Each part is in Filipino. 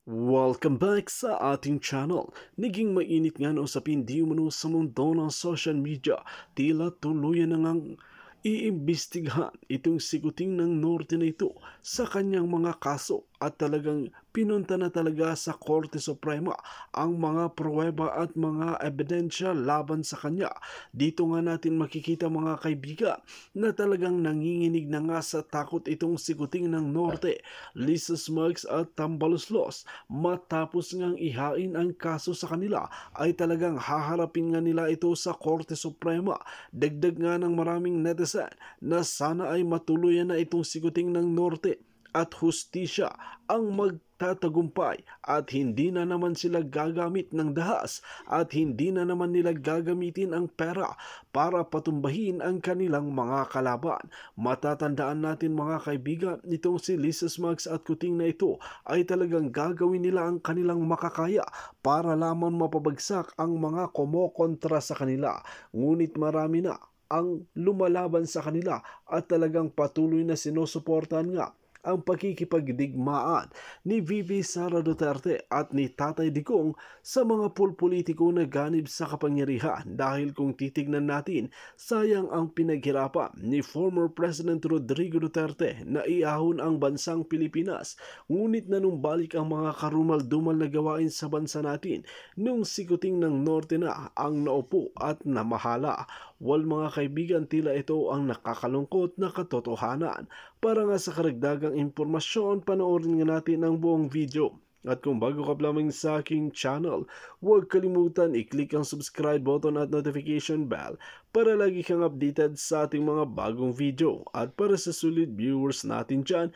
Welcome back sa ating channel. Naging mainit nga na usapin di umano sa mundo ng social media. Tila tuluyan na ngang iimbestigahan itong siguting ng Norte na ito sa kanyang mga kaso at talagang pinunta na talaga sa Korte Suprema ang mga pruweba at mga ebidensya laban sa kanya. Dito nga natin makikita mga kaibigan na talagang nanginginig na nga sa takot itong siguting ng Norte, Lisa Smugs at Tambaluslos. Matapos ngang ihain ang kaso sa kanila ay talagang haharapin nga nila ito sa Korte Suprema. Dagdag nga ng maraming netizen na sana ay matuluyan na itong siguting ng Norte at hustisya ang magtatagumpay at hindi na naman sila gagamit ng dahas at hindi na naman nila gagamitin ang pera para patumbahin ang kanilang mga kalaban. Matatandaan natin mga kaibigan, itong si Lisa Smugs at Kuting na ito ay talagang gagawin nila ang kanilang makakaya para lamang mapabagsak ang mga kumokontra sa kanila. Ngunit marami na ang lumalaban sa kanila at talagang patuloy na sinusuportahan nga ang pakikipagdigmaan ni VP Sara Duterte at ni Tatay Digong sa mga pulpolitiko na ganib sa kapangyarihan. Dahil kung titignan natin, sayang ang pinaghirapan ni former President Rodrigo Duterte na iahon ang bansang Pilipinas. Ngunit nanumbalik ang mga karumal-dumal na gawain sa bansa natin nung sikuting ng Norte na ang naupo at namahala. Mga kaibigan, tila ito ang nakakalungkot na katotohanan. Para nga sa karagdagang impormasyon, panoorin nga natin ang buong video. At kung bago ka lamang sa aking channel, huwag kalimutan i-click ang subscribe button at notification bell para lagi kang updated sa ating mga bagong video. At para sa solid viewers natin dyan,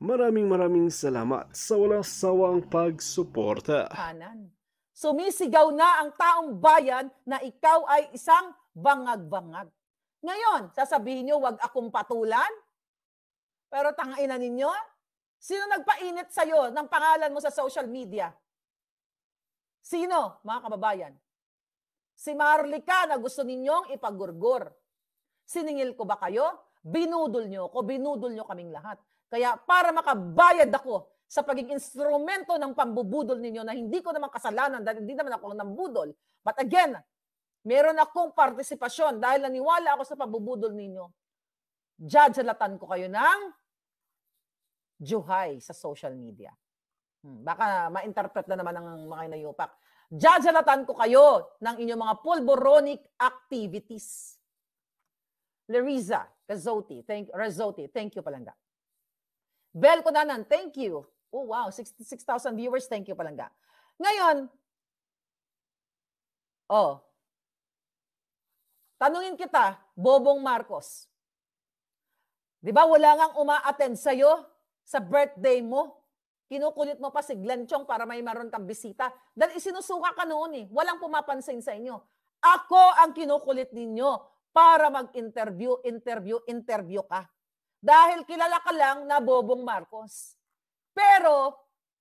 maraming salamat sa walang sawang pagsuporta. Sumisigaw na ang taong bayan na ikaw ay isang bangag-bangag. Ngayon, sasabihin nyo, wag akong patulan? Pero tangina ninyo, sino nagpainit sa'yo ng pangalan mo sa social media? Sino, mga kababayan? Si Marlica na gusto ninyong ipagurgur. Siningil ko ba kayo? Binudol nyo ko, binudol nyo kaming lahat. Kaya para makabayad ako sa pagiging instrumento ng pambubudol ninyo na hindi ko naman kasalanan dahil hindi naman ako nambudol. But again, meron akong partisipasyon dahil naniwala ako sa pambubudol ninyo. Judge-alatan ko kayo ng juhay sa social media. Baka ma-interpret na naman ng mga inayupak. Judge-alatan ko kayo ng inyong mga pulboronic activities. Leriza Razzotti, thank you palangga. Bel Codanan, thank you. Oh wow, 66,000 viewers, thank you palangga. Ngayon, tanungin kita, Bobong Marcos. Di ba wala ngang uma-attend sa'yo sa birthday mo? Kinukulit mo pa si Glenn Chong para may maroon kang bisita. Dahil isinusuka ka noon eh. Walang pumapansin sa inyo. Ako ang kinukulit ninyo para mag-interview ka. Dahil kilala ka lang na Bobong Marcos. Pero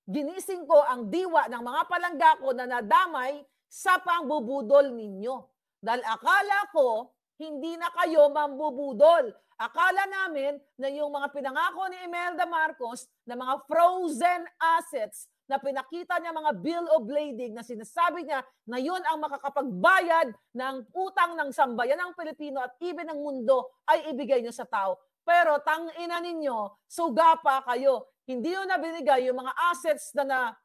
ginising ko ang diwa ng mga palangga ko na nadamay sa pangbubudol ninyo. Dahil akala ko, hindi na kayo mambubudol. Akala namin na yung mga pinangako ni Imelda Marcos na mga frozen assets na pinakita niya mga bill of lading na sinasabi niya na yun ang makakapagbayad ng utang ng sambayan ng Pilipino at even ng mundo ay ibigay niyo sa tao. Pero tangina ninyo, suga pa kayo. Hindi nyo na binigay yung mga assets na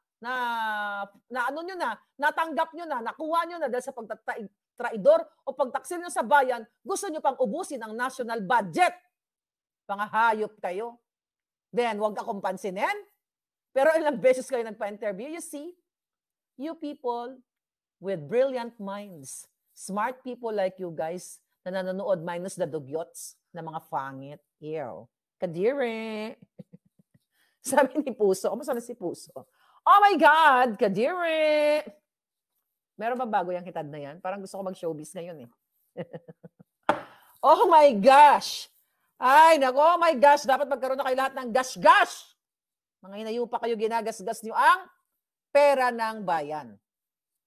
ano nyo na, natanggap nyo na, nakuha nyo na dahil sa pagtraidor o pagtaksil nyo sa bayan, gusto nyo pang ubusin ang national budget. Pangahayop kayo. Then, wag akong pansinin. Pero ilang beses kayo nagpa-interview, you see, you people with brilliant minds, smart people like you guys na nanonood minus the dugyots na mga fangit. Ew. Kadire. Sabi ni Puso. Kamusta na si Puso? Oh my God! Kadire! Meron ba bago yung hitad na yan? Parang gusto ko mag-showbiz ngayon eh. Oh my gosh! Ay, nako, oh my gosh! Dapat magkaroon na kayo lahat ng gash-gash! Mga inayupa kayo, ginagasgas nyo ang pera ng bayan.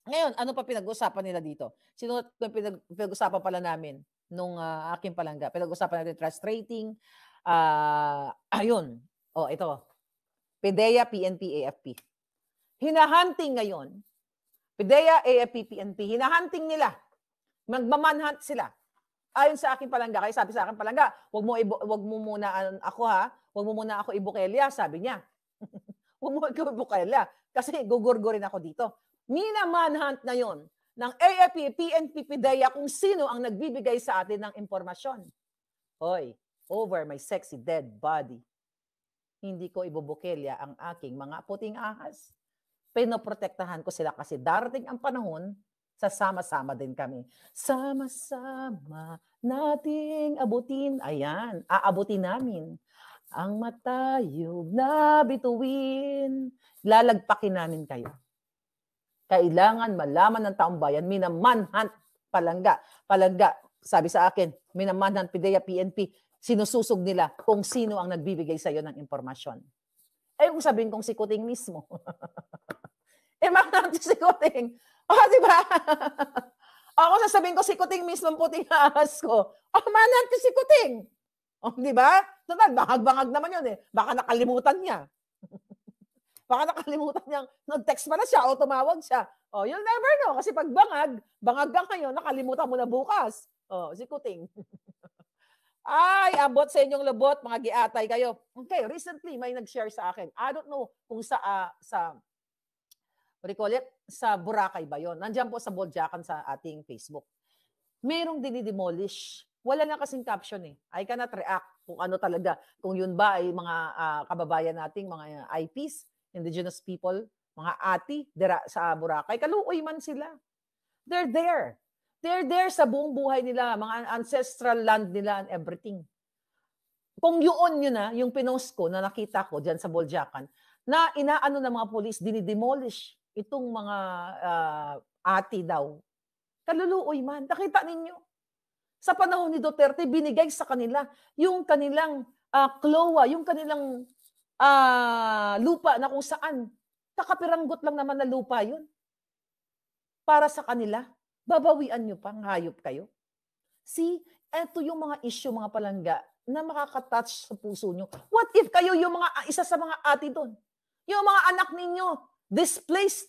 Ngayon, ano pa pinag-usapan nila dito? Sino pinag-usapan pala namin nung aking palangga? Pinag-usapan natin trust rating. Ayun. Oh, ito. PDEA, PNP, AFP. Hinahunting ngayon. PDEA, AFP, PNP. Hinahunting nila. Magmamanhunt sila. Ayon sa akin palangga, kaya sabi sa akin palangga, wag mo muna ako ha, wag mo muna ako ibukelya, sabi niya. Wag mo ako ibukelya kasi gugurgurin ako dito. Minamanhunt na yon ng AFP, PNP, PDEA kung sino ang nagbibigay sa atin ng impormasyon. Hoy, over my sexy dead body. Hindi ko ibubukelya ang aking mga puting ahas. Pinoprotektahan ko sila kasi darating ang panahon, sasama-sama din kami. Sama-sama nating abutin. Ayan, aabutin namin ang matayog na bituin. Lalagpakin namin kayo. Kailangan malaman ng taong bayan, minamanhunt palangga. Palangga, sabi sa akin, minamanhunt PDEA, PNP, sinususog nila kung sino ang nagbibigay sa iyo ng impormasyon. Eh kung sabihin kong si Kuting mismo. Manhunt si Kuting. Di ba? Ako sasabihin ko si Kuting mismo ang puting ahas ko. Manhunt si Kuting. Di ba? Total, bangag-bangag naman yun eh. Baka nakalimutan niya. Baka nakalimutan niya. Nag-text pa na siya o tumawag siya. You'll never know. Kasi pag bangag ka ngayon, nakalimutan mo na bukas. Si Kuting. Ay, abot sa inyong lubot, mga giatay kayo. Okay, recently may nag-share sa akin. I don't know kung what do you call it? Sa Boracay ba yun? Nandiyan po sa Boljakan sa ating Facebook. Merong dinidemolish. Wala na kasing caption eh. I cannot react kung ano talaga. Kung yun ba ay mga kababayan nating, mga IPs, indigenous people, mga ati, dira sa Boracay. Kaluoy man sila. They're there. They're there sa buong buhay nila, mga ancestral land nila and everything. Kung yun na, yung pinost ko na nakita ko dyan sa Boljakan, na inaano ng mga polis, dinidemolish itong mga ati daw. Kaluluoy man. Nakita ninyo. Sa panahon ni Duterte, binigay sa kanila yung kanilang klowa, yung kanilang lupa na kung saan. Kakapiranggot lang naman na lupa yun. Para sa kanila. Babawian nyo pang hayop kayo. See, eto yung mga issue, mga palangga, na makakatouch sa puso nyo. What if kayo yung isa sa mga ati doon? Yung mga anak ninyo, displaced,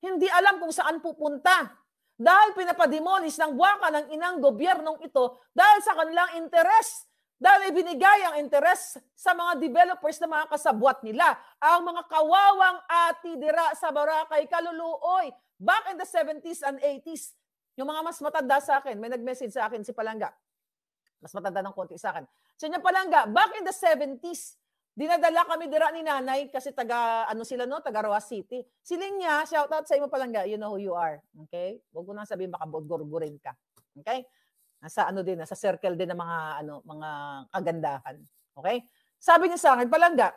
hindi alam kung saan pupunta. Dahil pinapademolish ng buwaka ng inang gobyernong ito dahil sa kanilang interes. Dahil ibinigay ang interes sa mga developers na mga kasabwat nila. Ang mga kawawang ati dira sa Boracay, kaluluoy. Back in the 70s and 80s, yung mga mas matanda sa akin, may nag-message sa akin si Palangga. Mas matanda ng konti sa akin. So niya Palangga, back in the 70s, dinadala kami dira ni nanay kasi taga Roas City. Siling niya, shout out sa imo Palangga, you know who you are. Okay? Huwag ko nang sabihin baka gurgurin ka. Okay? Nasa nasa circle din ng mga kagandahan. Okay? Sabi niya sa akin, Palangga,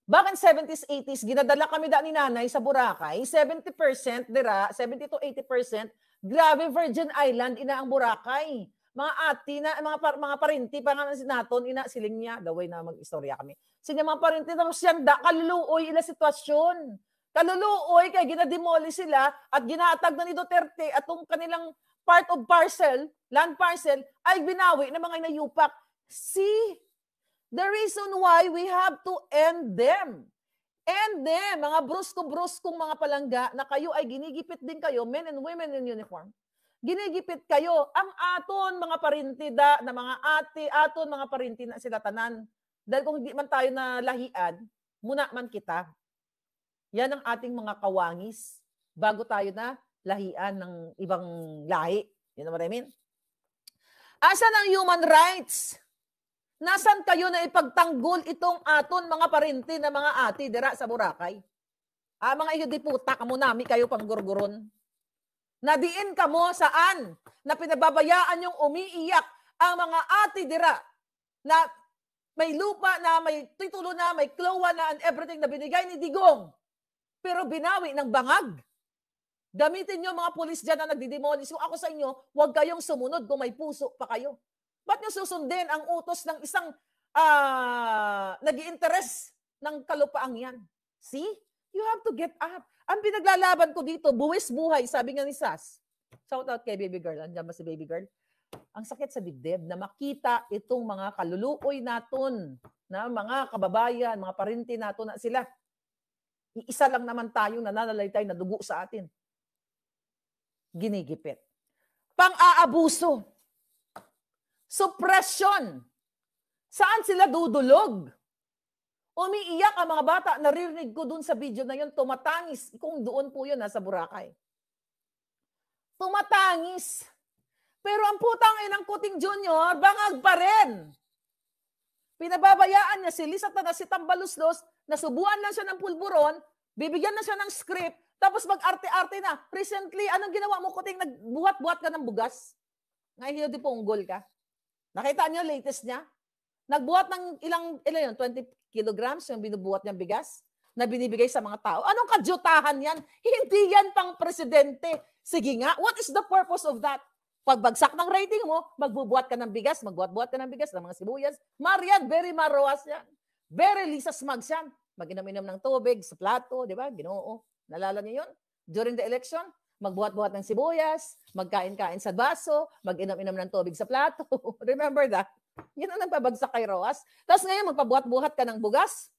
back in 70s, 80s, ginadala kami ni nanay sa Boracay, 70% dira, 70 to 80%, grabe Virgin Island, ina ang Boracay. Mga ati na, mga parinti, pangalan si naton, ina siling niya, gawin na mag-istorya kami. Sinya mga parinti, tapos siyanda, kaluluoy ila sitwasyon. Kaluluoy, kaya ginademolish sila at ginatag na ni Duterte at yung kanilang part of parcel, land parcel, ay binawi ng mga inayupak. See? The reason why we have to end them. End them, mga brusko-bruskong mga palangga na kayo ay ginigipit din kayo, men and women in uniform. Ginigipit kayo. Ang aton, mga parintida, na mga ate, aton, mga parinti na sila tanan. Dahil kung hindi man tayo na lahian, muna man kita. Yan ang ating mga kawangis bago tayo na lahian ng ibang lahi. You know what I mean? Asan ang human rights? Nasaan kayo na ipagtanggol itong aton mga parinti na mga ati dira sa Boracay? Mga ihodiputa kamo nami kayo panggurguron. Nadiin kamo saan na pinababayaan yung umiiyak ang mga ati dira na may lupa na, may titulo na, may klowa na and everything na binigay ni Digong. Pero binawi ng bangag. Gamitin nyo mga pulis dyan na nagdidemolish. Kung ako sa inyo, huwag kayong sumunod kung may puso pa kayo. Ba't nyo susundin ang utos ng isang nag-i-interest ng kalupaang yan? See? You have to get up. Ang pinaglalaban ko dito, buwis buhay, sabi nga ni Sas. Shout out kay baby girl. Andiyan ba si baby girl? ang sakit sa dibdib na makita itong mga kaluluoy naton, na mga kababayan, mga parinti nato na sila. Iisa lang naman tayong nananalaytay na dugo sa atin. Ginigipit. Pang-aabuso. Suppression. Saan sila dudulog? Umiiyak ang mga bata. Naririnig ko dun sa video na yun, tumatangis. Kung doon po yun, nasa Boracay. Tumatangis. Pero ang putang inang Kuting Junior, bangag pa rin. Pinababayaan niya si Lisa na si Tambaluslos, nasubuan lang siya ng pulburon, bibigyan na siya ng script, tapos mag-arte-arte na. Recently, anong ginawa mo, Kuting? Nagbuhat-buhat ka ng bugas? Ngayon, di punggol ka. Nakita niyo latest niya? Nagbuhat ng ilang yun, 20 kilograms yung binubuhat niyang bigas na binibigay sa mga tao. Anong kadyutahan yan? Hindi yan pang presidente. Sige nga, what is the purpose of that? Pagbagsak ng rating mo, magbubuhat ka ng bigas, magbuhat-buhat ka ng bigas ng mga sibuyas. Marian, very maroas yan. Very Lisa Smugs yan. Mag-inom-inom ng tubig sa plato, di ba? Ginoo. Nalala niyo yun? During the election, magbuhat-buhat ng sibuyas, magkain-kain sa baso, mag-inom-inom ng tubig sa plato. Remember that? Yun ang nagpabagsak kay Roas. Tapos ngayon, magpabuhat-buhat ka ng bugas.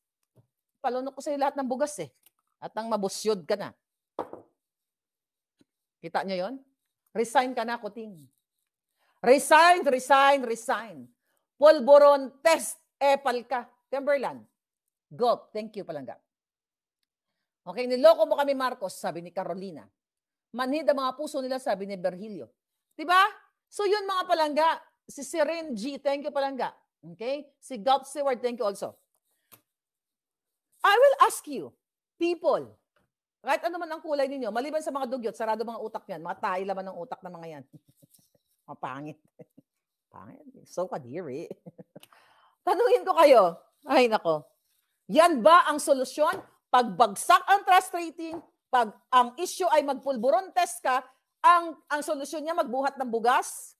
Palunok ko sa'yo lahat ng bugas eh. At nang mabusyod ka na. Kita niyo yon? Resign ka na, Kuting. Resign, resign, resign. Polboron, test, epal ka. Timberland. Gulp. Thank you, Palangga. Okay, niloko mo kami, Marcos, sabi ni Carolina. Manhid ang mga puso nila, sabi ni Berhilio. Diba? So yun, mga Palangga. Si Siren G, thank you, Palangga. Okay? Si Gulp Seward, thank you also. I will ask you, people, kahit ano man ang kulay ninyo, maliban sa mga dugyot, sarado mga utak yan, mga tayo laman ng utak ng mga yan. Mga pangit. Pangit. So kadiri. Tanungin ko kayo, ay nako, yan ba ang solusyon? Pagbagsak ang trust rating, pag ang issue ay magpulburon test ka, ang solusyon niya magbuhat ng bugas?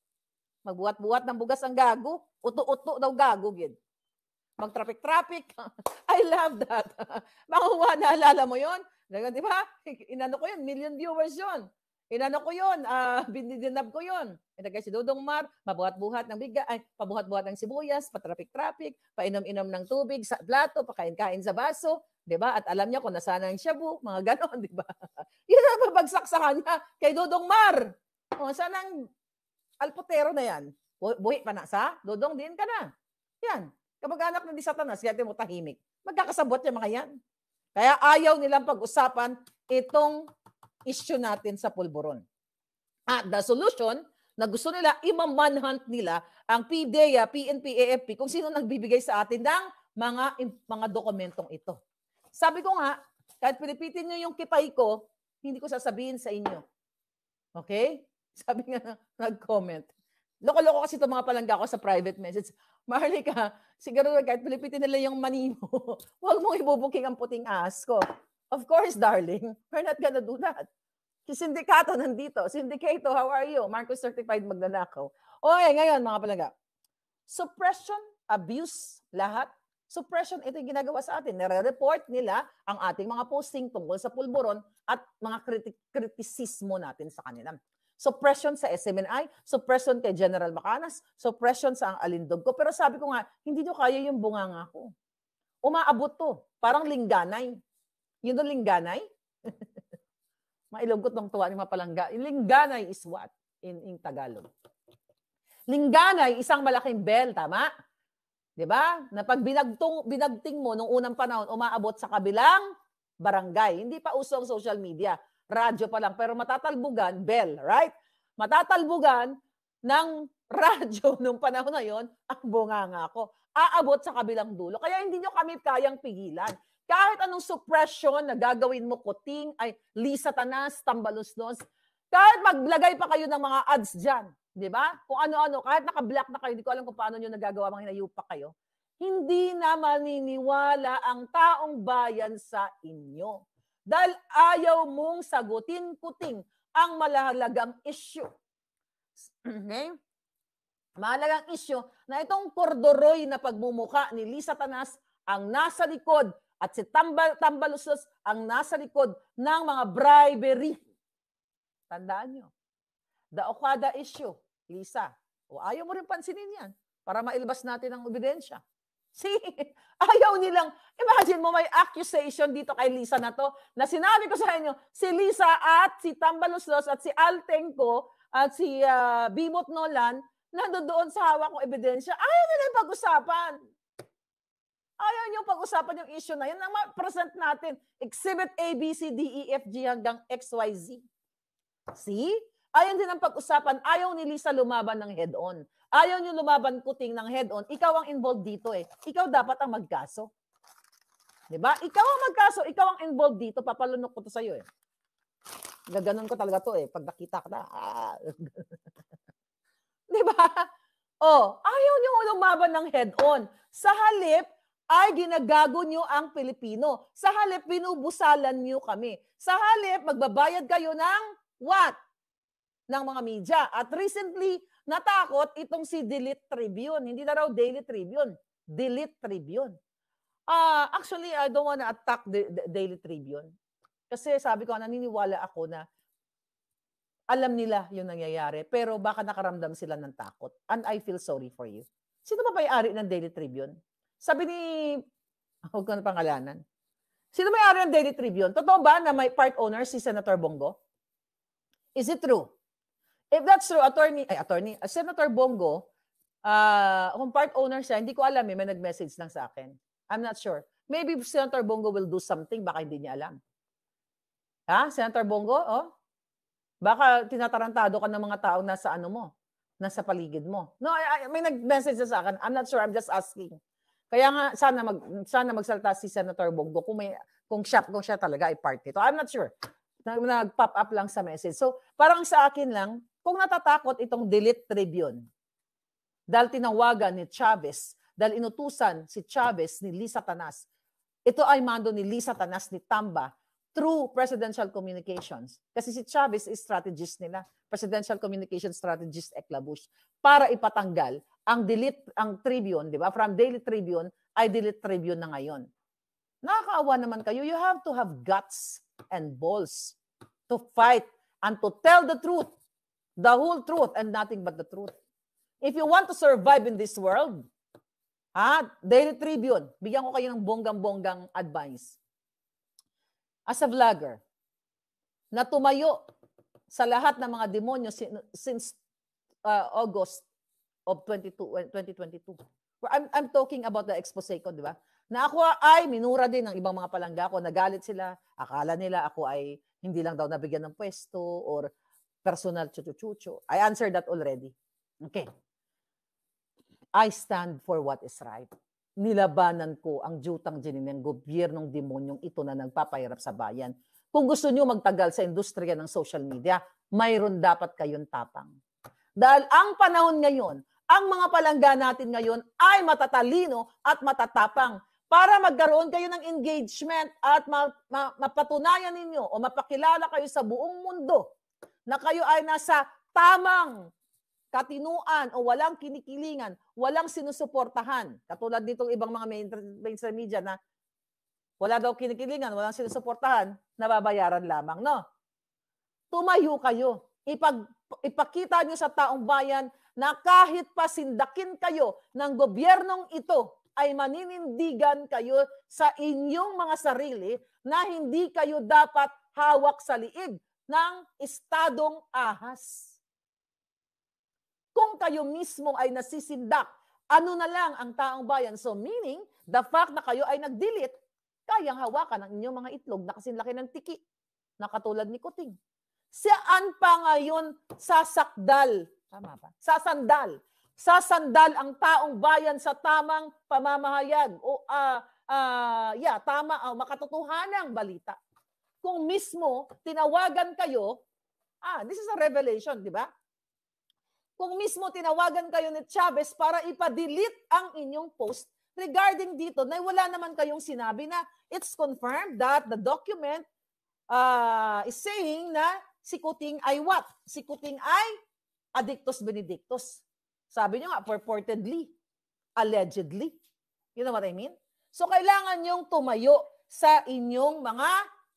Magbuhat-buhat ng bugas ang gago? Uto-uto daw gago, gid. Mag-traffic-traffic. I love that. Makuha, naalala mo yon? Di ba? Inano ko yun, million viewers yun. Inano ko yun, binidinab ko yun. Inagay si Dodong Mar, mabuhat-buhat ng biga, ay, pabuhat-buhat ng sibuyas, patrafik-traffic, painom-inom ng tubig sa plato, pakain-kain sa baso, di ba? At alam niya kung nasaan ang shabu, mga ganon, di ba? Yun ang babagsak sa kanya kay Dodong Mar. O, saan ang alpotero na yan? Buhi pa na sa? Dodong, din ka na. Yan. Kamag-anak na di Satanas, kaya mo tahimik. Magkakasabot yung mga yan. Kaya ayaw nilang pag-usapan itong issue natin sa pulburon. At the solution, na gusto nila, imamanhunt nila ang PDEA, PNP, AFP, kung sino nagbibigay sa atin ng mga dokumentong ito. Sabi ko nga, kahit pilipitin nyo yung kipay ko, hindi ko sasabihin sa inyo. Okay? Sabi nga, nag-comment. Loko-loko kasi itong mga Palangga ko sa private message. Maharlika, siguro kahit pilipitin nila yung mani mo, huwag mong ibubuking ang puting ass ko. Of course, darling, we're not gonna do that. Si Sindikato nandito. Sindikato, how are you? Marcos Certified Magnanakaw. Okay, ngayon mga Palangga. Suppression, abuse, lahat. Suppression, ito yung ginagawa sa atin. Nare-report nila ang ating mga posting tungkol sa pulburon at mga kritisismo natin sa kanila. Suppression sa SMNI, suppression kay General Macanas, suppression sa ang alindog ko. Pero sabi ko nga, hindi nyo kaya yung bunganga ko. Umaabot to. Parang lingganay. Yun yung lingganay? Mailungkot ng tuwa ni mga Palangga. Lingganay is what in Tagalog? Lingganay, isang malaking bell, tama? Diba? Na pag binagting mo nung unang panahon, umaabot sa kabilang barangay. Hindi pa uso ang social media. Radyo pa lang, pero matatalbugan, bell, right? Matatalbugan ng radyo nung panahon na yon, ang bunganga ko. Aabot sa kabilang dulo. Kaya hindi nyo kami kayang pigilan. Kahit anong suppression na gagawin mo, Kuting, ay Lisa Tanas, Tambaluslos, kahit maglagay pa kayo ng mga ads dyan, di ba? Kung ano-ano, kahit naka-black na kayo, di ko alam kung paano nyo nagagawa, mga hinayupa kayo, hindi na maniniwala ang taong bayan sa inyo. Dahil ayaw mong sagutin, Kuting, ang mahalagang issue. Okay? Mahalagang issue na itong kordoroy na pagmumuka ni Lisa Tanas ang nasa likod at si Tambaluslos ang nasa likod ng mga bribery. Tandaan nyo. The Okada issue, Lisa, O ayaw mo rin pansinin yan para mailabas natin ang ebidensya. See, ayaw nilang, imagine mo may accusation dito kay Lisa na to, na sinabi ko sa inyo, si Lisa at si Tambaloslos at si Altenco at si Bimot Nolan, nandoon sa hawak kong ebidensya, ayaw nilang pag-usapan. Ayaw niyo pag-usapan yung issue na yun. Ang ma-present natin, Exhibit A, B, C, D, E, F, G hanggang X, Y, Z. See? Ayaw din ang pag-usapan. Ayaw ni Lisa lumaban ng head-on. Ayaw niyo lumaban kuting ng head-on. Ikaw ang involved dito eh. Ikaw dapat ang magkaso. Diba? Ikaw ang magkaso. Ikaw ang involved dito. Papalunok ko to sa'yo eh. Gaganon ko talaga to eh. Pag nakita ka na. Diba? Oh, ayaw niyo lumaban ng head-on. Sa halip, ay ginagago nyo ang Pilipino. Sa halip, binubusalan nyo kami. Sa halip, magbabayad kayo ng what? Ng mga media. At recently, natakot itong si Delete Tribune. Hindi na raw Daily Tribune. Delete Tribune. Actually, I don't wanna attack the Daily Tribune. Kasi sabi ko, naniniwala ako na alam nila yung nangyayari. Pero baka nakaramdam sila ng takot. And I feel sorry for you. Sino ba may-ari ng Daily Tribune? Sabi ni, huwag ko na pangalanan. Sino may-ari ng Daily Tribune? Totoo ba na may part owner si Senator Bongo? Is it true? If that's true, Senator Bongo, kung part owner siya, hindi ko alam may nag-message lang sa akin. I'm not sure. Maybe Senator Bongo will do something, baka hindi niya alam. Ha? Senator Bongo? Oh? Baka tinatarantado ka ng mga taong nasa ano mo, nasa paligid mo. No, may nag-message sa akin. I'm not sure, I'm just asking. Kaya nga sana magsalita si Senator Bongo kung siya talaga ay part nito. I'm not sure. Nag-pop up lang sa message. So, parang sa akin lang, kung natatakot itong Delete Tribune, dahil tinawagan ni Chavez, dahil inutusan si Chavez ni Lisa Tanas, ito ay mando ni Lisa Tanas ni Tamba through presidential communications. Kasi si Chavez is strategist nila, presidential communication strategist Eclabush, para ipatanggal ang Tribune, di ba? From Daily Tribune ay Delete Tribune na ngayon. Nakakaawa naman kayo. You have to have guts and balls to fight and to tell the truth, the whole truth and nothing but the truth. If you want to survive in this world, Daily Tribune, bigyan ko kayo ng bonggang-bonggang advice. As a vlogger, na tumayo sa lahat ng mga demonyo since August of 2022. I'm talking about the expose ko, di ba? Na ako ay minura din ng ibang mga palangga ko, nagalit sila, akala nila ako ay hindi lang daw nabigyan ng pwesto or personal chuchu-chuchu. I answered that already. Okay. I stand for what is right. Nilabanan ko ang jutang ginin ng gobyernong demonyong ito na nagpapahirap sa bayan. Kung gusto nyo magtagal sa industriya ng social media, mayroon dapat kayong tapang. Dahil ang panahon ngayon, ang mga palangga natin ngayon ay matatalino at matatapang para magkaroon kayo ng engagement at mapatunayan ninyo o mapakilala kayo sa buong mundo na kayo ay nasa tamang katinuan o walang kinikilingan, walang sinusuportahan. Katulad nitong ibang mga mainstream media na wala daw kinikilingan, walang sinusuportahan, nababayaran lamang, no? Tumayo kayo. Ipakita nyo sa taong bayan na kahit pa sindakin kayo ng gobyernong ito, ay maninindigan kayo sa inyong mga sarili na hindi kayo dapat hawak sa liig ng estadong ahas. Kung kayo mismo ay nasisindak, ano na lang ang taong bayan? So meaning, the fact na kayo ay nag-delete, kayang hawakan ang inyong mga itlog na kasing laki ng tiki, na katulad ni Kuting. Saan pa ngayon sasakdal? Tama ba? Sasandal. Sasandal ang taong bayan sa tamang pamamahayag o makatotohanang balita. Kung mismo tinawagan kayo, this is a revelation, di ba? Kung mismo tinawagan kayo ni Chavez para ipa-delete ang inyong post regarding dito na wala naman kayong sinabi na it's confirmed that the document is saying na si Kuting ay what? Si Kuting ay addictus benedictus. Sabi nyo nga, purportedly, allegedly. You know what I mean? So, kailangan nyong tumayo sa inyong mga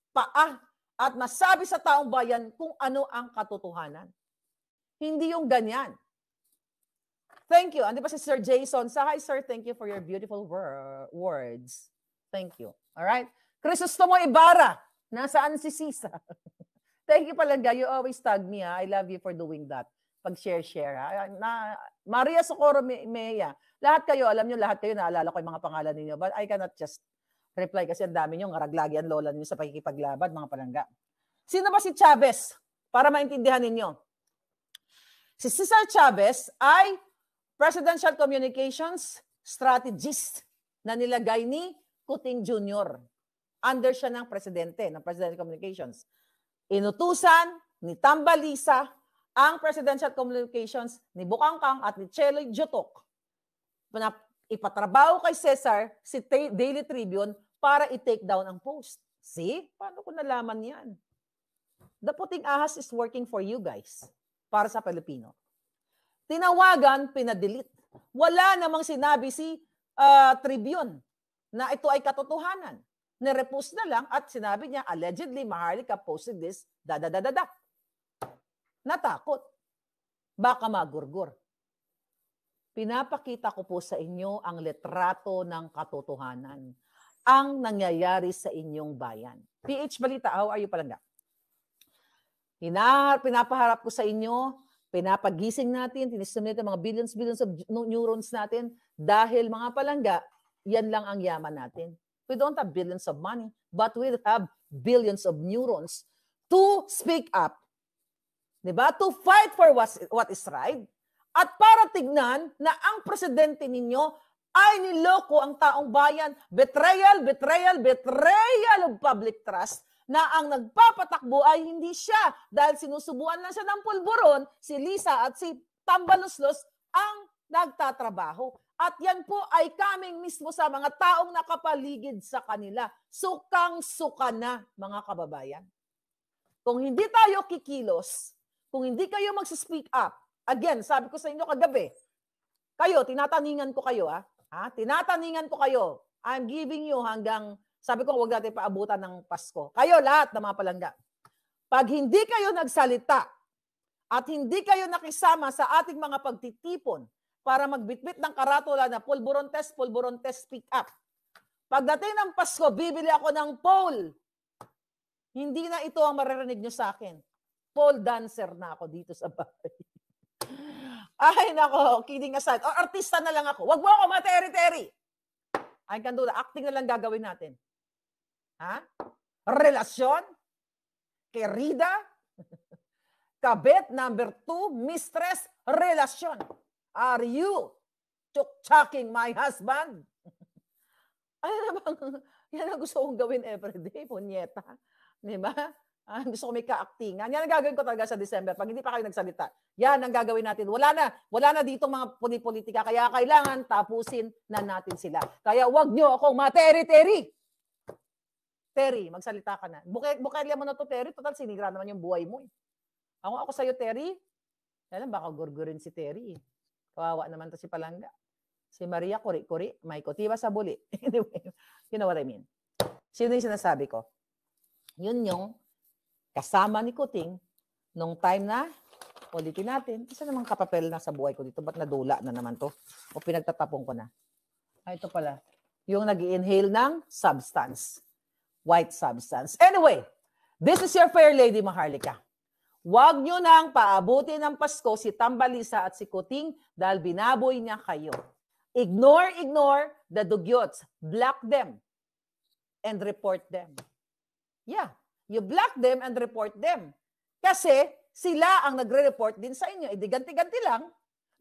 paa at masabi sa taong bayan kung ano ang katotohanan. Hindi yung ganyan. Thank you. Andi pa si Sir Jason. Hi, sir. Thank you for your beautiful words. Thank you. All right. Crisostomo Ibarra. Nasaan si Sisa? Thank you Palangga. You always tag me. Ha? I love you for doing that. Pag-share. Maria Socorro Mea. Lahat kayo, alam nyo, lahat kayo, naalala ko yung mga pangalan ninyo. But I cannot just reply kasi ang dami nyo, ngaraglagi ang lola ninyo sa pagkikipaglaban, mga Palangga. Sino ba si Chavez? Para maintindihan ninyo. Si Cesar Chavez ay Presidential Communications Strategist na nilagay ni Kuting Jr. Under siya ng presidente, ng Presidential Communications. Inutusan ni Tambalisa ang Presidential Communications ni Bukangkang at ni Cheloy Jotok na ipatrabaho kay Cesar si Daily Tribune para i-take down ang post. See? Paano ko nalaman yan? The puting ahas is working for you guys. Para sa Pilipino. Tinawagan, pinadelete. Wala namang sinabi si Tribune na ito ay katotohanan. Nirepost na lang at sinabi niya, allegedly, Maharlika posted this, da-da-da-da-da. Natakot. Baka magurgur. Pinapakita ko po sa inyo ang litrato ng katotohanan. Ang nangyayari sa inyong bayan. PH Balita, how are you Palangga? Pinapaharap ko sa inyo, pinapagising natin, tinistimulate ang mga billions of neurons natin dahil mga Palangga, yan lang ang yaman natin. We don't have billions of money, but we have billions of neurons to speak up, diba? To fight for what is right, at para tignan na ang presidente ninyo ay niloko ang taong bayan, betrayal of public trust, na ang nagpapatakbo ay hindi siya dahil sinusubuan lang siya ng pulburon, si Lisa at si Tambaluslos ang nagtatrabaho. At yan po ay kaming mismo sa mga taong nakapaligid sa kanila. Sukang-suka na, mga kababayan. Kung hindi tayo kikilos, kung hindi kayo mag-speak up, again, sabi ko sa inyo kagabi, kayo, tinataningan ko kayo, tinataningan ko kayo. I'm giving you hanggang, sabi ko, huwag natin paabutan ng Pasko. Kayo lahat na mga Palangga. Pag hindi kayo nagsalita at hindi kayo nakisama sa ating mga pagtitipon para magbitbit ng karatula na pulburon test, speak up. Pagdating ng Pasko, bibili ako ng pole. Hindi na ito ang maririnig nyo sa akin. Pole dancer na ako dito sa bahay. Ay, nako, kidding aside. O, artista na lang ako. Wag mo ako materi-teri. I can do that. Acting na lang gagawin natin. Relasyon? Querida? Kabit, number 2, mistress, relasyon. Are you chuk-chucking my husband? Ano namang, yan ang gusto kong gawin everyday, punyeta. Diba? Gusto ko may ka-actingan. Yan ang gagawin ko talaga sa December. Pag hindi pa kayo nagsalita, yan ang gagawin natin. Wala na dito mga politika. Kaya kailangan tapusin na natin sila. Kaya wag nyo akong materi-teri. Terry, magsalita ka na. Bukelya mo na to, Terry. Total, sinigra naman yung buhay mo. Ako sa'yo, Terry. Yan, baka gurgurin si Terry. Kawawa naman to si Palangga. Si Maria, kuri-kuri. May kotiba sa buli. Anyway, you know what I mean. Sino yung sinasabi ko? Yun yung kasama ni Kuting nung time na ulitin natin. Isa namang kapapel na sa buhay ko dito. Ba't nadula na naman to? O pinagtatapong ko na? Ito pala. Yung nag-inhale ng substance. White substance. Anyway, this is your fair lady, Maharlika. Huwag nyo nang paabutin ng Pasko si Tambalisa at si Kuting dahil binaboy niya kayo. Ignore the dugyots. Block them and report them. Yeah, you block them and report them. Kasi sila ang nagre-report din sa inyo. Ganti-ganti lang.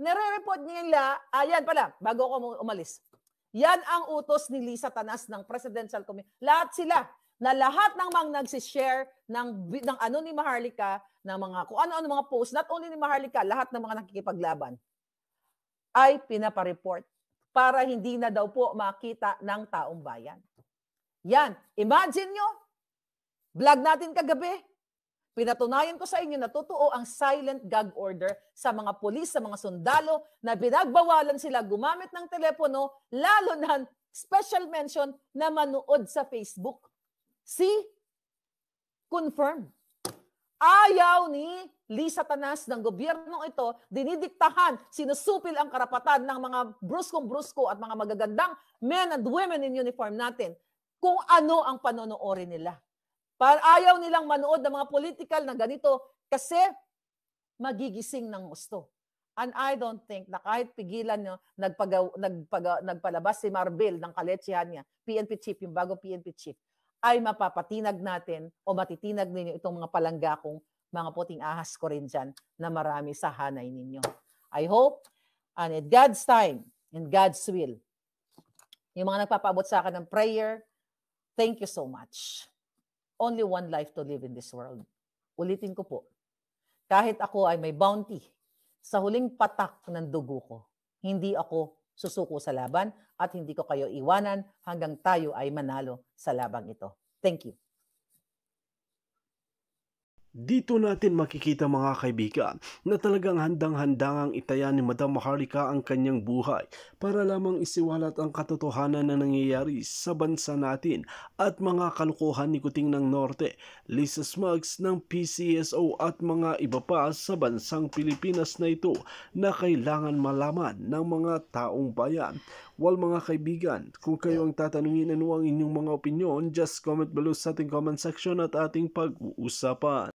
Nare-report nila, ayan pala, bago ako umalis. Yan ang utos ni Lisa Tanas ng Presidential Committee. Lahat sila, na lahat ng mga nagsishare ng ano ni Maharlika, ng mga kung ano-ano mga post, not only ni Maharlika, lahat ng mga nakikipaglaban, ay pinapareport para hindi na daw po makita ng taong bayan. Yan, imagine nyo, vlog natin kagabi, pinatunayan ko sa inyo na totoo ang silent gag order sa mga pulis, sa mga sundalo na binagbawalan sila gumamit ng telepono, lalo na special mention na manood sa Facebook. See? Confirm. Ayaw ni Lisa Tanas ng gobyernong ito, dinidiktahan, sinusupil ang karapatan ng mga bruskong-brusko at mga magagandang men and women in uniform natin kung ano ang panonoorin nila. Ayaw nilang manood ng mga political na ganito kasi magigising ng gusto. And I don't think na kahit pigilan nyo, nagpalabas si Marbil ng kaletsihan niya, PNP chief, yung bago PNP chief, ay mapapatinag natin o matitinag ninyo itong mga palanggakong mga puting ahas ko rin dyan na marami sa hanay ninyo. I hope, and in God's time, in God's will, yung mga nagpapaabot sa akin ng prayer, thank you so much. Only one life to live in this world. Ulitin ko po, kahit ako ay may bounty, sa huling patak ng dugo ko, hindi ako susuko sa laban at hindi ko kayo iwanan hanggang tayo ay manalo sa labang ito. Thank you. Dito natin makikita mga kaibigan na talagang handang-handang itaya ni Madam Maharlika ang kanyang buhay para lamang isiwalat ang katotohanan na nangyayari sa bansa natin at mga kalukuhan ni Kuting ng Norte, Lisa Smugs ng PCSO at mga iba pa sa bansang Pilipinas na ito na kailangan malaman ng mga taong bayan. Well mga kaibigan, kung kayo ang tatanungin ano ang inyong mga opinyon, just comment below sa ating comment section at ating pag-uusapan.